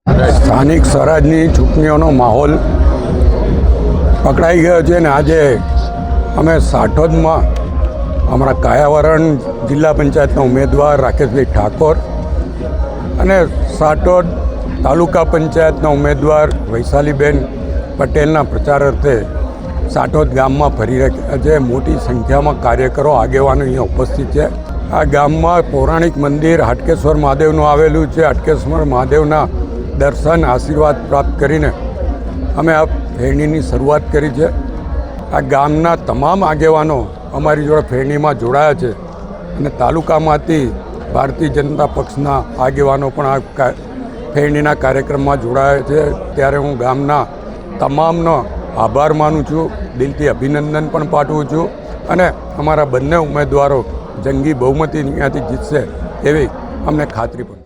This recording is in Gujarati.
સ્થાનિક સ્વરાજની ચૂંટણીઓનો માહોલ પકડાઈ ગયો છે અને આજે અમે સાઠોદમાં અમારા કાયાવરણ જિલ્લા પંચાયતના ઉમેદવાર રાકેશભાઈ ઠાકોર અને સાઠોદ તાલુકા પંચાયતના ઉમેદવાર વૈશાલીબેન પટેલના પ્રચાર અર્થે સાઠોદ ગામમાં ફરી રહ્યા છે. મોટી સંખ્યામાં કાર્યકરો આગેવાનો અહીંયા ઉપસ્થિત છે. આ ગામમાં પૌરાણિક મંદિર હાટકેશ્વર મહાદેવનું આવેલું છે. હાટકેશ્વર મહાદેવના દર્શન આશીર્વાદ પ્રાપ્ત કરીને અમે આ ફેરણીની શરૂઆત કરી છે. આ ગામના તમામ આગેવાનો અમારી જોડે ફેરણીમાં જોડાયા છે અને તાલુકામાંથી ભારતીય જનતા પક્ષના આગેવાનો પણ આ ફેરણીના કાર્યક્રમમાં જોડાયા છે. ત્યારે હું ગામના તમામનો આભાર માનું છું, દિલથી અભિનંદન પણ પાઠવું છું અને અમારા બંને ઉમેદવારો જંગી બહુમતી ત્યાંથી જીતશે એવી અમને ખાતરી પણ